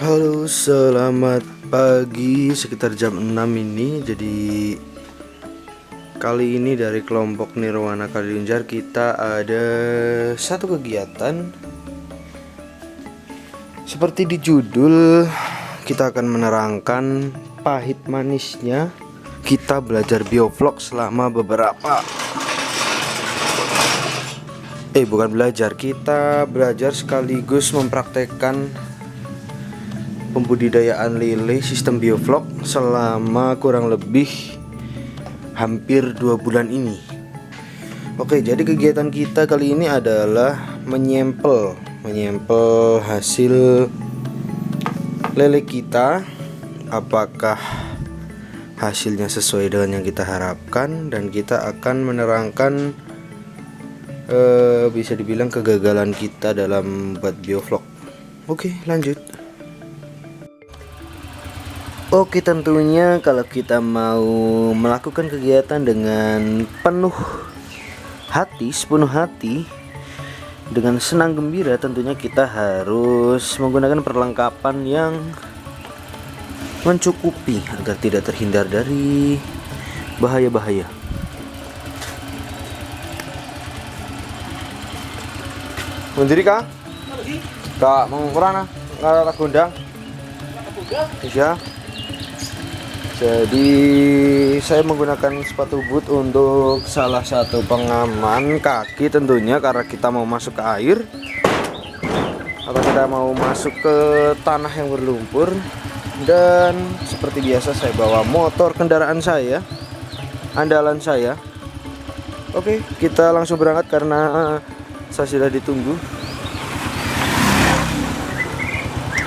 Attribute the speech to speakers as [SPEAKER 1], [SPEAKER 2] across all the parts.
[SPEAKER 1] Halo, selamat pagi sekitar jam 6 ini. Jadi kali ini dari kelompok Nirwana Kaliunjar kita ada satu kegiatan. Seperti di judul, kita akan menerangkan pahit manisnya kita belajar biovlog selama kita belajar sekaligus mempraktekkan pembudidayaan lele sistem biovlog selama kurang lebih hampir 2 bulan ini. Oke, jadi kegiatan kita kali ini adalah menyempel hasil lele kita, apakah hasilnya sesuai dengan yang kita harapkan, dan kita akan menerangkan bisa dibilang kegagalan kita dalam buat biovlog. Oke, lanjut. Oke, tentunya kalau kita mau melakukan kegiatan dengan sepenuh hati, dengan senang gembira, tentunya kita harus menggunakan perlengkapan yang mencukupi agar tidak terhindar dari bahaya-bahaya. Mendiri kah? Kak, mau kurang nggak gondang? Iya. Jadi saya menggunakan sepatu boot untuk salah satu pengaman kaki tentunya, karena kita mau masuk ke air atau kita mau masuk ke tanah yang berlumpur. Dan seperti biasa saya bawa motor kendaraan saya, andalan saya. Oke, kita langsung berangkat karena saya sudah ditunggu.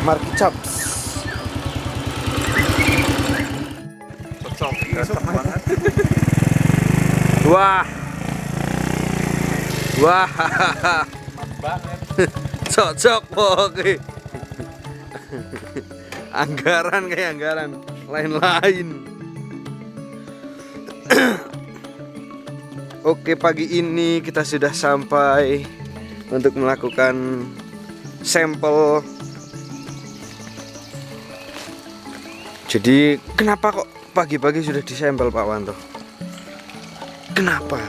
[SPEAKER 1] Marki Caps. Wah, cocok pokoknya. Anggaran lain-lain. Oke, pagi ini kita sudah sampai untuk melakukan sampel. Jadi kenapa kok pagi-pagi sudah disampel, Pak Wanto? Kenapa?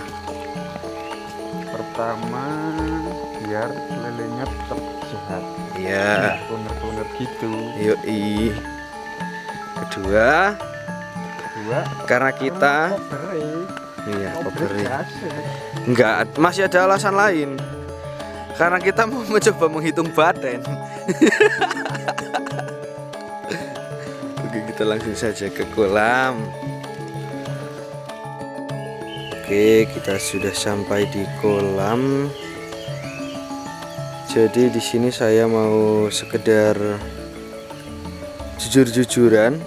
[SPEAKER 2] Pertama, biar lelenya tetap sehat.
[SPEAKER 1] Iya.
[SPEAKER 2] Tuner-tuner gitu.
[SPEAKER 1] Yoi. Kedua, karena kita poperi. Enggak, masih ada alasan lain. Karena kita mau mencoba menghitung badan. Oke, kita langsung saja ke kolam. Oke, kita sudah sampai di kolam. Jadi di sini saya mau sekedar jujur-jujuran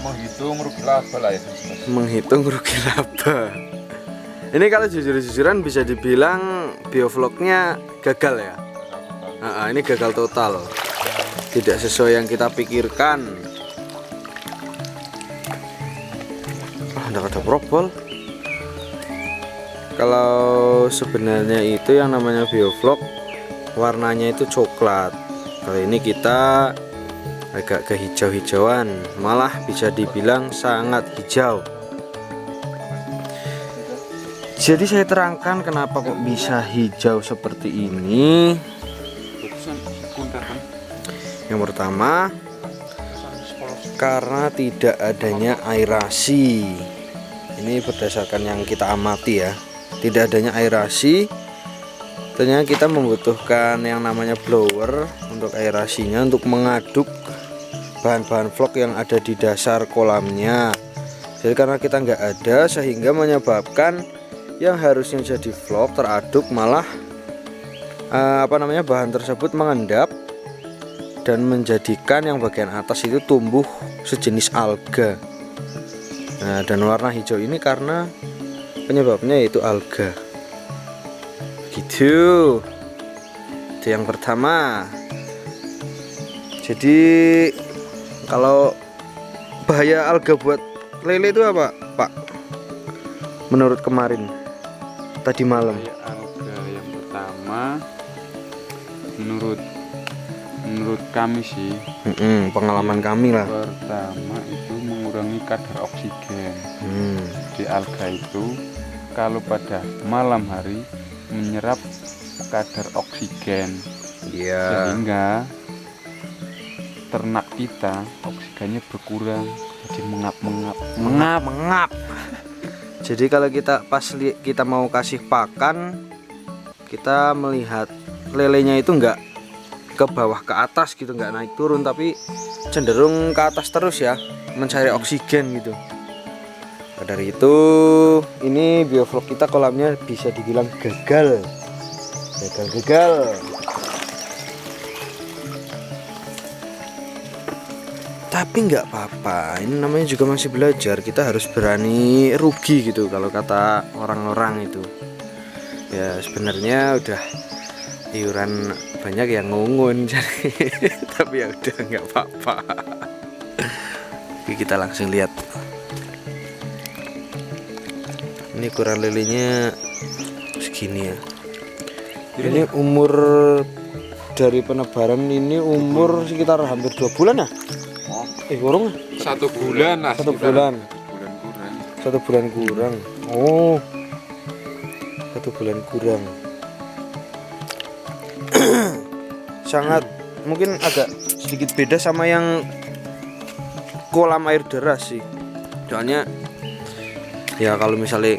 [SPEAKER 2] Menghitung rugi laba lah ya.
[SPEAKER 1] Menghitung rugi laba. Ini kalau jujur-jujuran bisa dibilang biovlognya gagal ya. Ini gagal total. Tidak sesuai yang kita pikirkan. Enggak ada probol. Kalau sebenarnya itu yang namanya biovlog warnanya itu coklat. Kali ini kita agak kehijau-hijauan, malah bisa dibilang sangat hijau. Jadi saya terangkan kenapa kok bisa hijau seperti ini. Yang pertama, karena tidak adanya aerasi. Ini berdasarkan yang kita amati ya. Tidak adanya aerasi, ternyata kita membutuhkan yang namanya blower untuk aerasinya, untuk mengaduk bahan-bahan vlog yang ada di dasar kolamnya. Jadi karena kita nggak ada, sehingga menyebabkan yang harusnya jadi vlog teraduk, malah bahan tersebut mengendap dan menjadikan yang bagian atas itu tumbuh sejenis alga. Nah, dan warna hijau ini karena penyebabnya yaitu alga. Gitu. Itu yang pertama. Jadi kalau bahaya alga buat lele itu apa, Pak? Menurut kemarin tadi malam.
[SPEAKER 2] Alga yang pertama menurut kami sih,
[SPEAKER 1] pengalaman kami lah.
[SPEAKER 2] pertama itu mengurangi kadar oksigen di alga itu. Kalau pada malam hari menyerap kadar oksigen, sehingga ternak kita oksigennya berkurang, jadi mengap.
[SPEAKER 1] Jadi kalau kita mau kasih pakan, kita melihat lelenya itu enggak ke bawah ke atas gitu, enggak naik turun, tapi cenderung ke atas terus ya, mencari oksigen gitu. Nah, dari itu ini biovlog kita kolamnya bisa dibilang gagal. Tapi nggak apa-apa, ini namanya juga masih belajar, kita harus berani rugi gitu kalau kata orang-orang itu. Ya sebenarnya udah iuran banyak yang ngungun jadi tapi ya udah nggak apa-apa. Oke, kita langsung lihat. Ini ukuran lelenya segini ya. Ini umur dari penebaran ini umur sekitar hampir 2 bulan ya. Kurang
[SPEAKER 2] 1 bulan lah.
[SPEAKER 1] 1 bulan. 1 bulan kurang. Oh, 1 bulan kurang. Sangat mungkin agak sedikit beda sama yang kolam air deras sih. Soalnya ya kalau misalnya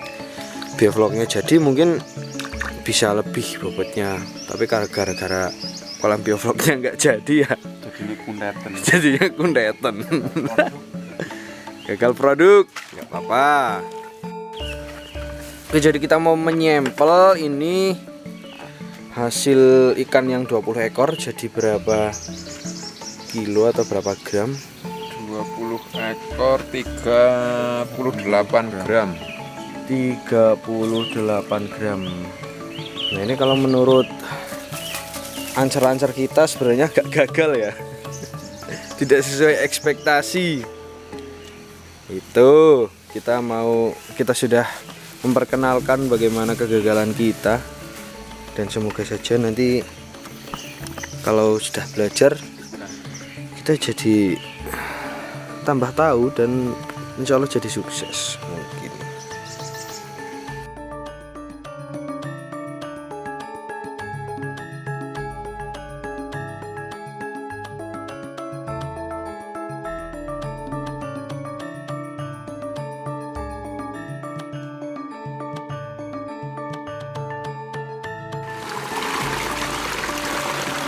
[SPEAKER 1] biovlognya jadi mungkin bisa lebih bobotnya. Tapi gara-gara kolam biovlognya nggak jadi ya. Jadinya kundetan. Gagal produk, nggak apa-apa. Oke, jadi kita mau menyempel ini hasil ikan yang 20 ekor jadi berapa kilo atau berapa gram?
[SPEAKER 2] 20 ekor 38 gram.
[SPEAKER 1] 38 gram. Nah ini kalau menurut ancer-ancer kita sebenarnya agak gagal ya. Tidak sesuai ekspektasi. Itu kita sudah memperkenalkan bagaimana kegagalan kita, dan semoga saja nanti kalau sudah belajar kita jadi tambah tahu dan insya Allah jadi sukses mungkin.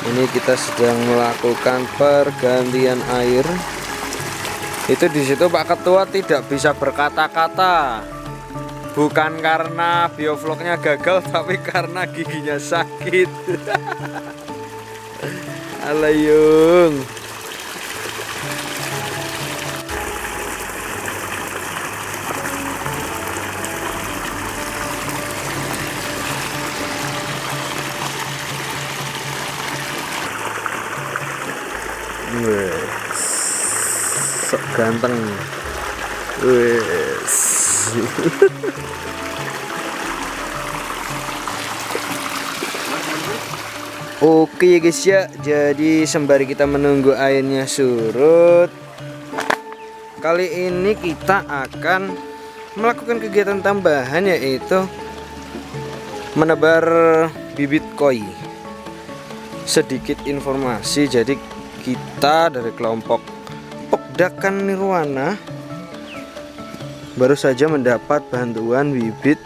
[SPEAKER 1] Ini kita sedang melakukan pergantian air. Itu di situ Pak Ketua tidak bisa berkata-kata. Bukan karena biovlognya gagal, tapi karena giginya sakit. Alayung. Wes, sok ganteng. Wes. Oke guys ya, jadi sembari kita menunggu airnya surut, kali ini kita akan melakukan kegiatan tambahan, yaitu menebar bibit koi. Sedikit informasi, jadi kita dari kelompok Pokdakan Nirwana baru saja mendapat bantuan bibit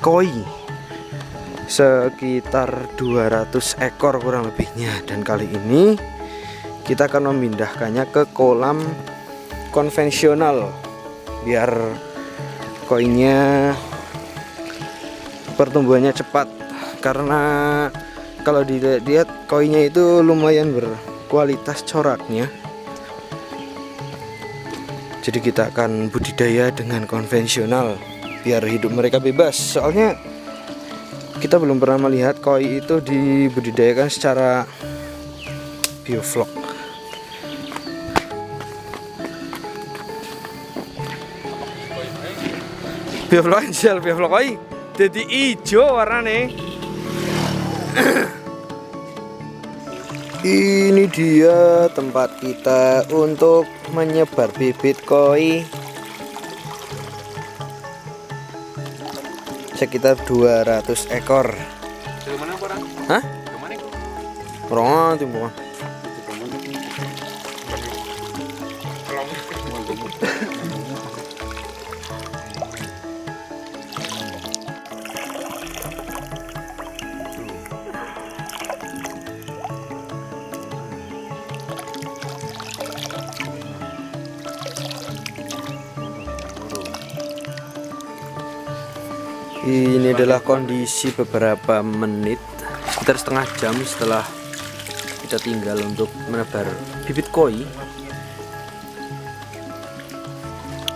[SPEAKER 1] koi sekitar 200 ekor kurang lebihnya, dan kali ini kita akan memindahkannya ke kolam konvensional biar koinya pertumbuhannya cepat, karena kalau dilihat koinya itu lumayan berkualitas coraknya. Jadi kita akan budidaya dengan konvensional biar hidup mereka bebas. Soalnya kita belum pernah melihat koi itu dibudidayakan secara biovlog. Biovlog koi jadi hijau warnanya. Ini dia tempat kita untuk menyebar bibit koi. Sekitar 200 ekor.
[SPEAKER 2] Kemana orang?
[SPEAKER 1] Hah?
[SPEAKER 2] Kemana itu?
[SPEAKER 1] Orang timbul. Ini adalah kondisi beberapa menit, sekitar setengah jam setelah kita tinggal untuk menebar bibit koi.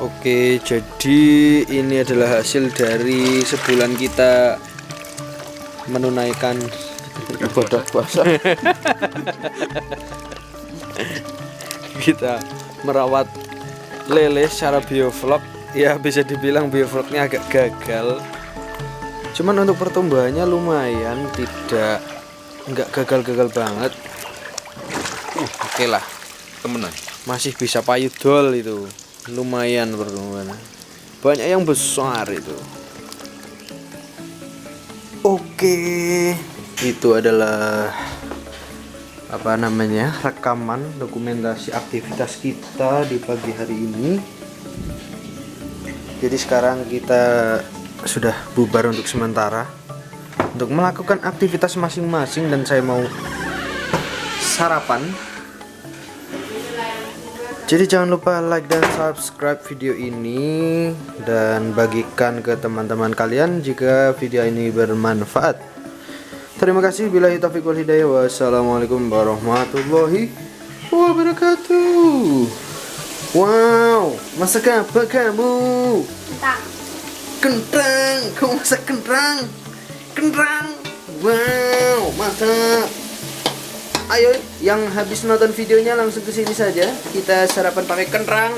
[SPEAKER 1] Oke, jadi ini adalah hasil dari sebulan kita menunaikan ibadah puasa. Kita merawat lele secara biovlog. Ya bisa dibilang biovlognya agak gagal. Cuman untuk pertumbuhannya lumayan, nggak gagal-gagal banget. Oke lah,
[SPEAKER 2] Temenan.
[SPEAKER 1] masih bisa payudol itu, lumayan pertumbuhannya. Banyak yang besar itu. Oke, itu adalah apa namanya, rekaman dokumentasi aktivitas kita di pagi hari ini. Jadi sekarang kita sudah bubar untuk sementara untuk melakukan aktivitas masing-masing, dan saya mau sarapan. Jadi jangan lupa like dan subscribe video ini dan bagikan ke teman-teman kalian jika video ini bermanfaat. Terima kasih. Billahi taufiq wal hidayah. Wassalamualaikum warahmatullahi wabarakatuh. Wow, masak apa kamu? Kentang, kamu masak kentang? Kentang, wow, mantap. Ayo, yang habis nonton videonya langsung ke sini saja. Kita sarapan pakai kentang.